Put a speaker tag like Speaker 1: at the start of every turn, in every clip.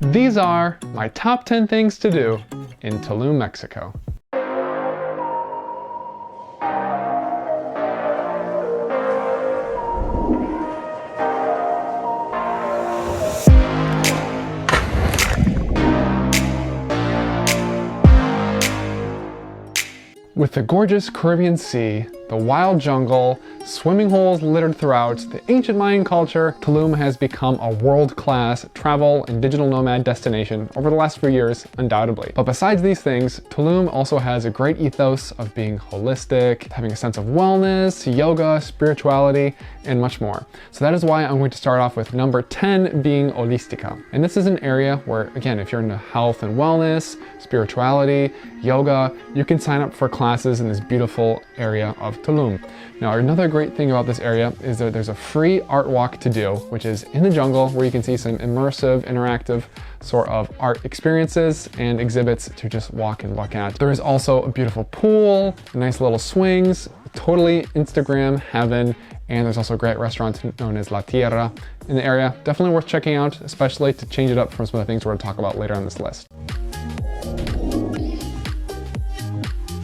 Speaker 1: These are my top 10 things to do in Tulum, Mexico. With the gorgeous Caribbean Sea, the wild jungle, swimming holes littered throughout, the ancient Mayan culture, Tulum has become a world-class travel and digital nomad destination over the last few years, undoubtedly. But besides these things, Tulum also has a great ethos of being holistic, having a sense of wellness, yoga, spirituality, and much more. So that is why I'm going to start off with number 10 being Holística. And this is an area where, again, if you're into health and wellness, spirituality, yoga, you can sign up for classes in this beautiful area of Tulum. Now, another great thing about this area is that there's a free art walk to do, which is in the jungle where you can see some immersive, interactive sort of art experiences and exhibits to just walk and look at. There is also a beautiful pool, nice little swings, totally Instagram heaven, and there's also a great restaurant known as La Tierra in the area. Definitely worth checking out, especially to change it up from some of the things we're going to talk about later on this list.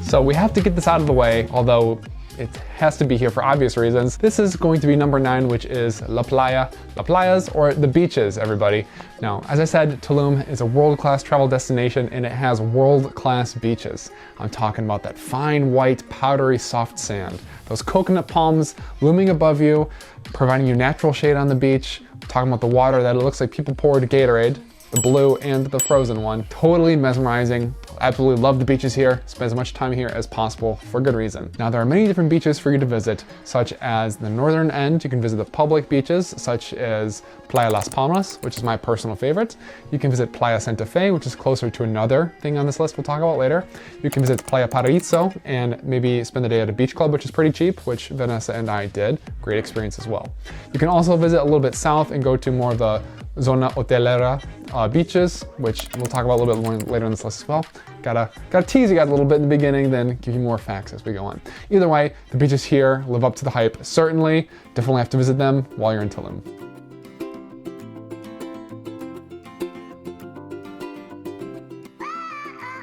Speaker 1: So we have to get this out of the way, although it has to be here for obvious reasons. This is going to be number 9, which is La Playa. La Playas, or the beaches, everybody. Now, as I said, Tulum is a world-class travel destination and it has world-class beaches. I'm talking about that fine, white, powdery, soft sand. Those coconut palms looming above you, providing you natural shade on the beach. I'm talking about the water that it looks like people poured Gatorade, the blue and the frozen one. Totally mesmerizing. Absolutely love the beaches here. Spend as much time here as possible for good reason. Now, there are many different beaches for you to visit, such as the northern end. You can visit the public beaches, such as Playa Las Palmas, which is my personal favorite. You can visit Playa Santa Fe, which is closer to another thing on this list we'll talk about later. You can visit Playa Paraíso and maybe spend the day at a beach club, which is pretty cheap, which Vanessa and I did. Great experience as well. You can also visit a little bit south and go to more of the Zona Hotelera beaches, which we'll talk about a little bit more later in this list as well. Gotta tease you guys a little bit in the beginning, then give you more facts as we go on. Either way, the beaches here live up to the hype. Certainly, definitely have to visit them while you're in Tulum.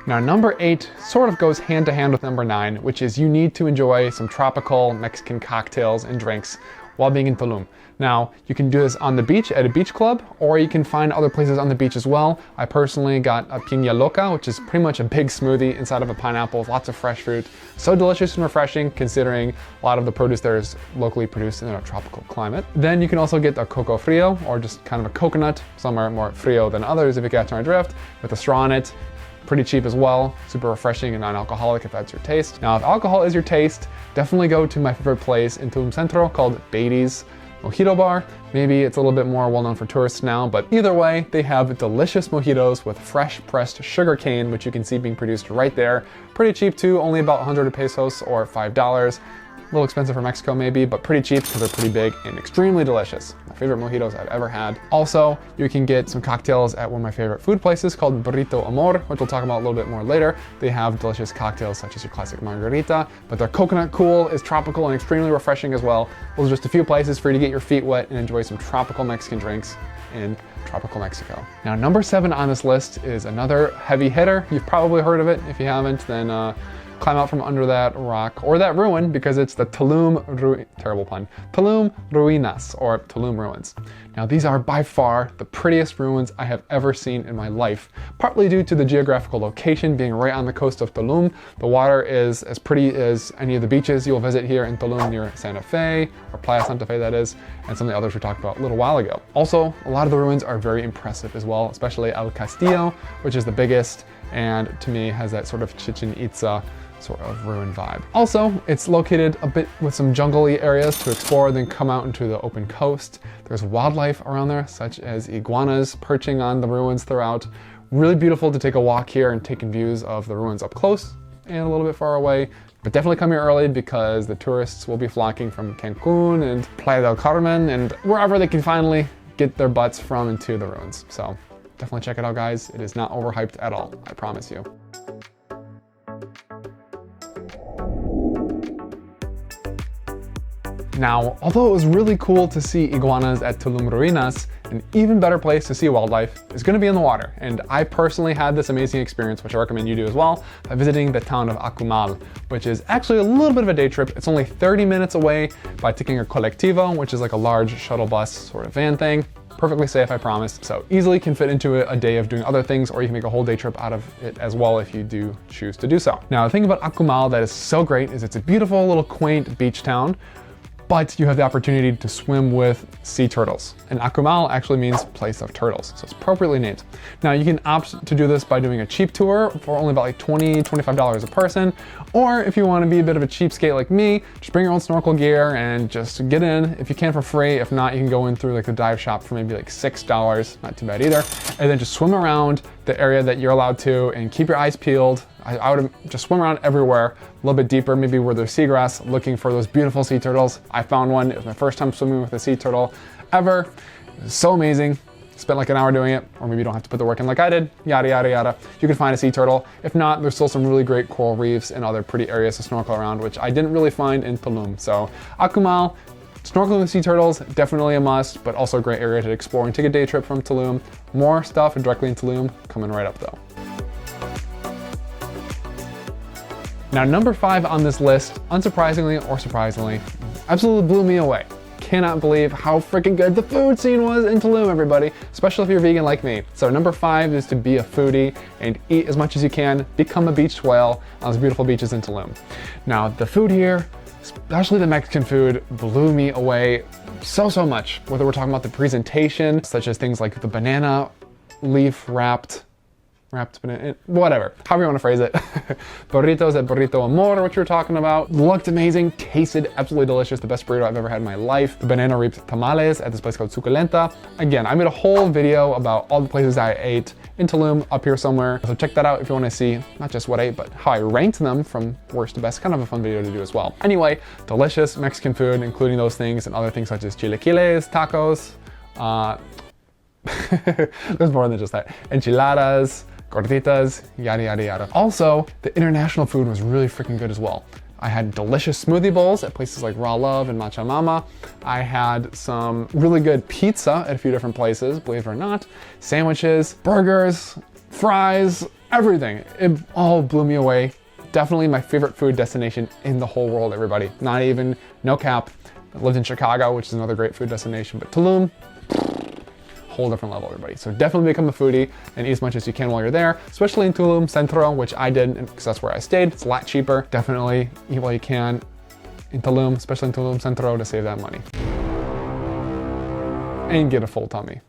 Speaker 1: Now, number 8 sort of goes hand to hand with number 9, which is you need to enjoy some tropical Mexican cocktails and drinks while being in Tulum. Now, you can do this on the beach at a beach club, or you can find other places on the beach as well. I personally got a piña loca, which is pretty much a big smoothie inside of a pineapple with lots of fresh fruit. So delicious and refreshing, considering a lot of the produce there is locally produced in a tropical climate. Then you can also get a coco frio, or just kind of a coconut. Some are more frio than others, if you catch my drift, with a straw in it. Pretty cheap as well, super refreshing and non-alcoholic if that's your taste. Now, if alcohol is your taste, definitely go to my favorite place in Tulum Centro called Beatty's Mojito Bar. Maybe it's a little bit more well known for tourists now, but either way, they have delicious mojitos with fresh pressed sugar cane, which you can see being produced right there. Pretty cheap too, only about 100 pesos or $5. A little expensive for Mexico maybe, but pretty cheap because they're pretty big and extremely delicious. My favorite mojitos I've ever had. Also, you can get some cocktails at one of my favorite food places called Burrito Amor, which we'll talk about a little bit more later. They have delicious cocktails such as your classic margarita, but their coconut cool is tropical and extremely refreshing as well. Those are just a few places for you to get your feet wet and enjoy some tropical Mexican drinks in tropical Mexico. Now, number 7 on this list is another heavy hitter. You've probably heard of it. If you haven't, then climb out from under that rock or that ruin, because it's the Tulum Ruinas, or Tulum Ruins. Now, these are by far the prettiest ruins I have ever seen in my life, partly due to the geographical location being right on the coast of Tulum. The water is as pretty as any of the beaches you'll visit here in Tulum near Santa Fe, or Playa Santa Fe that is, and some of the others we talked about a little while ago. Also, a lot of the ruins are very impressive as well, especially El Castillo, which is the biggest, and to me has that sort of Chichen Itza sort of ruin vibe. Also, it's located a bit with some jungly areas to explore, then come out into the open coast. There's wildlife around there, such as iguanas perching on the ruins throughout. Really beautiful to take a walk here and take in views of the ruins up close and a little bit far away. But definitely come here early because the tourists will be flocking from Cancun and Playa del Carmen and wherever they can finally get their butts from into the ruins. So definitely check it out, guys. It is not overhyped at all, I promise you. Now, although it was really cool to see iguanas at Tulum Ruins, an even better place to see wildlife is going to be in the water. And I personally had this amazing experience, which I recommend you do as well, by visiting the town of Akumal, which is actually a little bit of a day trip. It's only 30 minutes away by taking a colectivo, which is like a large shuttle bus sort of van thing. Perfectly safe, I promise. So easily can fit into a day of doing other things, or you can make a whole day trip out of it as well if you do choose to do so. Now, the thing about Akumal that is so great is it's a beautiful little quaint beach town, but you have the opportunity to swim with sea turtles. And Akumal actually means place of turtles, so it's appropriately named. Now you can opt to do this by doing a cheap tour for only about like $20, $25 a person, or if you want to be a bit of a cheapskate like me, just bring your own snorkel gear and just get in if you can for free. If not, you can go in through like the dive shop for maybe like $6, not too bad either, and then just swim around the area that you're allowed to and keep your eyes peeled. I would just swim around everywhere, a little bit deeper, maybe where there's seagrass, looking for those beautiful sea turtles. I found one. It was my first time swimming with a sea turtle ever. It was so amazing. Spent like an hour doing it, or maybe you don't have to put the work in like I did, yada, yada, yada. You can find a sea turtle. If not, there's still some really great coral reefs and other pretty areas to snorkel around, which I didn't really find in Tulum. So Akumal, snorkeling with sea turtles, definitely a must, but also a great area to explore and take a day trip from Tulum. More stuff directly in Tulum coming right up though. Now, number 5 on this list, unsurprisingly or surprisingly, absolutely blew me away. Cannot believe how freaking good the food scene was in Tulum, everybody, especially if you're vegan like me. So number 5 is to be a foodie and eat as much as you can, become a beach whale on those beautiful beaches in Tulum. Now, the food here, especially the Mexican food, blew me away so much. Whether we're talking about the presentation, such as things like the banana leaf wrapped banana, whatever, however you want to phrase it. Burritos at Burrito Amor, which we were talking about, looked amazing, tasted absolutely delicious, the best burrito I've ever had in my life. The banana reaped tamales at this place called Suculenta. Again, I made a whole video about all the places I ate in Tulum up here somewhere, so check that out if you want to see not just what I ate, but how I ranked them from worst to best. Kind of a fun video to do as well. Anyway, delicious Mexican food, including those things and other things such as chilaquiles, tacos, there's more than just that, enchiladas, gorditas, yada, yada, yada. Also, the international food was really freaking good as well. I had delicious smoothie bowls at places like Raw Love and Matcha Mama. I had some really good pizza at a few different places, believe it or not. Sandwiches, burgers, fries, everything. It all blew me away. Definitely my favorite food destination in the whole world, everybody. Not even, no cap. I lived in Chicago, which is another great food destination, but Tulum, whole different level, everybody. So definitely become a foodie and eat as much as you can while you're there, especially in Tulum Centro, which I did because that's where I stayed. It's a lot cheaper. Definitely eat while you can in Tulum, especially in Tulum Centro, to save that money. And get a full tummy.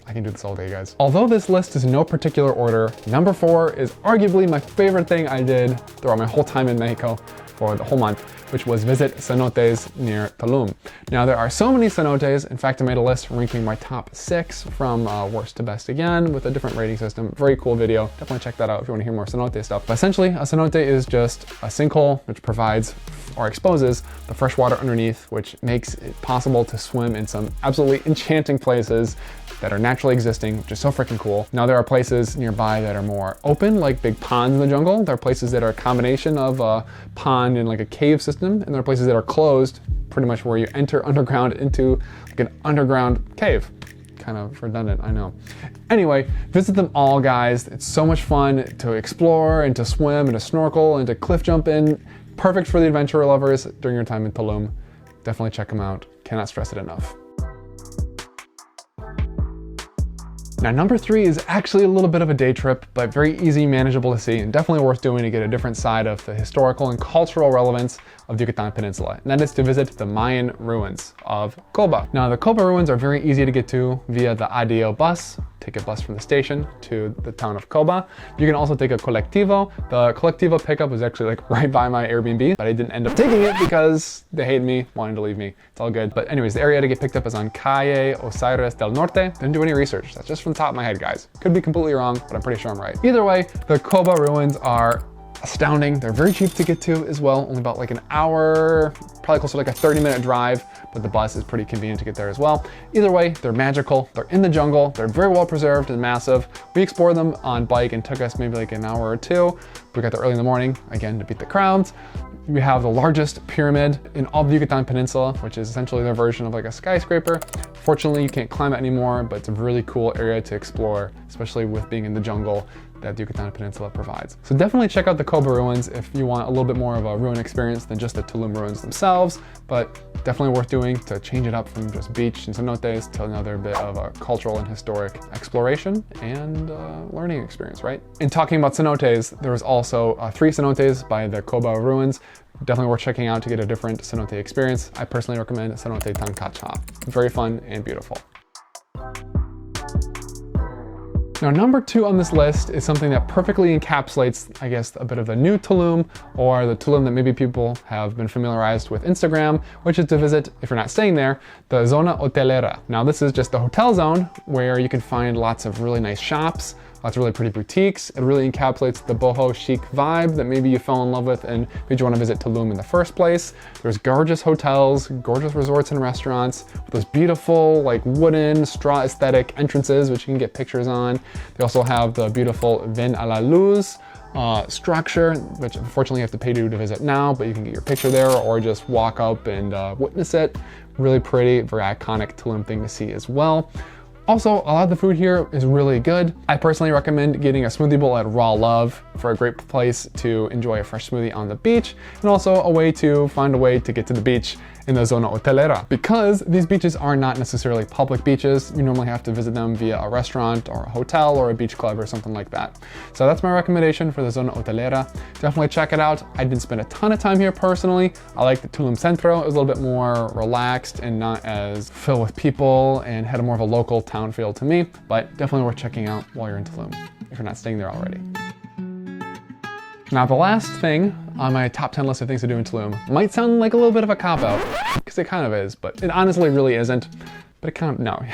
Speaker 1: I can do this all day, guys. Although this list is in no particular order, number 4 is arguably my favorite thing I did throughout my whole time in Mexico for the whole month, which was visit cenotes near Tulum. Now, there are so many cenotes. In fact, I made a list ranking my top 6 from worst to best again with a different rating system. Very cool video. Definitely check that out if you want to hear more cenote stuff. But essentially, a cenote is just a sinkhole which provides or exposes the fresh water underneath, which makes it possible to swim in some absolutely enchanting places that are naturally existing, which is so freaking cool. Now, there are places nearby that are more open, like big ponds in the jungle. There are places that are a combination of a pond and like a cave system, and there are places that are closed, pretty much where you enter underground into like an underground cave. Kind of redundant, I know. Anyway, visit them all, guys. It's so much fun to explore and to swim and to snorkel and to cliff jump in. Perfect for the adventure lovers during your time in Tulum. Definitely check them out. Cannot stress it enough. Now, number 3 is actually a little bit of a day trip, but very easy, manageable to see, and definitely worth doing to get a different side of the historical and cultural relevance of the Yucatan Peninsula, and that is to visit the Mayan Ruins of Koba. Now, the Coba Ruins are very easy to get to via the ADO bus. Take a bus from the station to the town of Koba. You can also take a colectivo. The colectivo pickup was actually like right by my Airbnb, but I didn't end up taking it because they hated me, wanted to leave me. It's all good. But anyways, the area to get picked up is on Calle Osiris del Norte. Didn't do any research. That's just from the top of my head, guys. Could be completely wrong, but I'm pretty sure I'm right. Either way, the Coba Ruins are astounding. They're very cheap to get to as well, only about like an hour, probably close to like a 30-minute drive, but the bus is pretty convenient to get there as well. Either way, they're magical. They're in the jungle. They're very well preserved and massive. We explored them on bike and took us maybe like an hour or two. We got there early in the morning, again, to beat the crowds. We have the largest pyramid in all of the Yucatan Peninsula, which is essentially their version of like a skyscraper. Fortunately, you can't climb it anymore, but it's a really cool area to explore, especially with being in the jungle that the Yucatan Peninsula provides. So definitely check out the Coba Ruins if you want a little bit more of a ruin experience than just the Tulum ruins themselves, but definitely worth doing to change it up from just beach and cenotes to another bit of a cultural and historic exploration and learning experience, right? In talking about cenotes, there was also 3 cenotes by the Coba Ruins. Definitely worth checking out to get a different cenote experience. I personally recommend Cenote Tancacha. Very fun and beautiful. Now, number 2 on this list is something that perfectly encapsulates, I guess, a bit of the new Tulum, or the Tulum that maybe people have been familiarized with Instagram, which is to visit, if you're not staying there, the Zona Hotelera. Now, this is just the hotel zone where you can find lots of really nice shops, lots of really pretty boutiques. It really encapsulates the boho chic vibe that maybe you fell in love with and made you want to visit Tulum in the first place. There's gorgeous hotels, gorgeous resorts and restaurants with those beautiful like wooden straw aesthetic entrances, which you can get pictures on. They also have the beautiful Ven a la Luz structure, which unfortunately you have to pay to visit now, but you can get your picture there or just walk up and witness it. Really pretty, very iconic Tulum thing to see as well. Also, a lot of the food here is really good. I personally recommend getting a smoothie bowl at Raw Love for a great place to enjoy a fresh smoothie on the beach, and also a way to find a way to get to the beach in the Zona Hotelera. Because these beaches are not necessarily public beaches, you normally have to visit them via a restaurant or a hotel or a beach club or something like that. So that's my recommendation for the Zona Hotelera. Definitely check it out. I didn't spend a ton of time here personally. I like the Tulum Centro. It was a little bit more relaxed and not as filled with people and had a more of a local town feel to me, but definitely worth checking out while you're in Tulum if you're not staying there already. Now, the last thing on my top 10 list of things to do in Tulum might sound like a little bit of a cop-out, because it kind of is, but it honestly really isn't. But it kind of, no.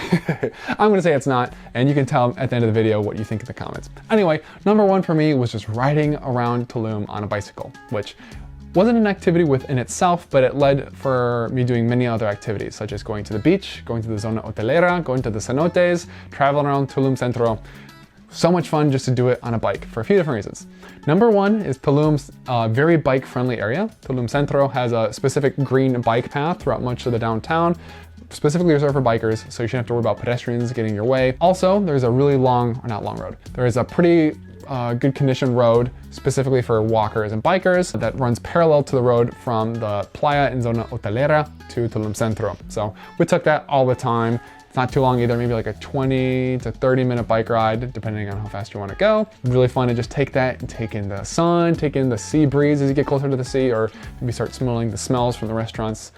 Speaker 1: I'm gonna say it's not, and you can tell at the end of the video what you think in the comments. Anyway, number 1 for me was just riding around Tulum on a bicycle, which wasn't an activity within itself, but it led for me doing many other activities, such as going to the beach, going to the Zona Hotelera, going to the cenotes, traveling around Tulum Centro. So much fun just to do it on a bike for a few different reasons. Number 1 is Tulum's very bike-friendly area. Tulum Centro has a specific green bike path throughout much of the downtown, specifically reserved for bikers, so you shouldn't have to worry about pedestrians getting in your way. Also, there's a really long, or not long road, there is a pretty good condition road specifically for walkers and bikers that runs parallel to the road from the playa in Zona Hotelera to Tulum Centro. So we took that all the time. It's not too long either, maybe like a 20 to 30 minute bike ride, depending on how fast you want to go. Really fun to just take that and take in the sun, take in the sea breeze as you get closer to the sea, or maybe start smelling the smells from the restaurants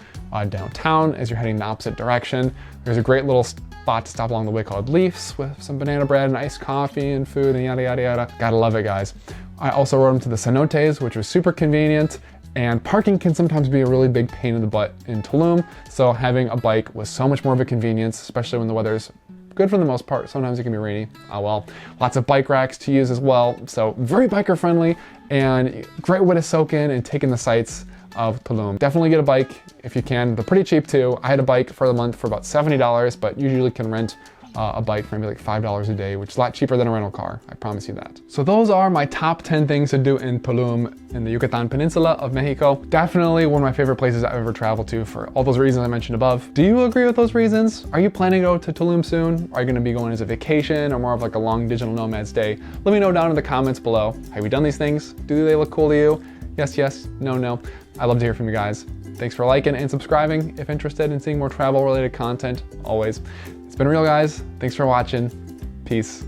Speaker 1: downtown as you're heading the opposite direction. There's a great little spot to stop along the way called Leafs with some banana bread and iced coffee and food and yada, yada, yada. Gotta love it, guys. I also rode them to the cenotes, which was super convenient. And parking can sometimes be a really big pain in the butt in Tulum, so having a bike was so much more of a convenience, especially when the weather's good for the most part. Sometimes it can be rainy. Oh well. Lots of bike racks to use as well, so very biker friendly and great way to soak in and take in the sights of Tulum. Definitely get a bike if you can. They're pretty cheap too. I had a bike for the month for about $70, but you usually can rent a bike for maybe like $5 a day, which is a lot cheaper than a rental car. I promise you that. So those are my top 10 things to do in Tulum in the Yucatan Peninsula of Mexico. Definitely one of my favorite places I've ever traveled to for all those reasons I mentioned above. Do you agree with those reasons? Are you planning to go to Tulum soon? Are you gonna be going as a vacation or more of like a long digital nomad stay? Let me know down in the comments below. Have you done these things? Do they look cool to you? Yes, yes, no, no. I'd love to hear from you guys. Thanks for liking and subscribing if interested in seeing more travel related content, always. It's been real, guys. Thanks for watching. Peace.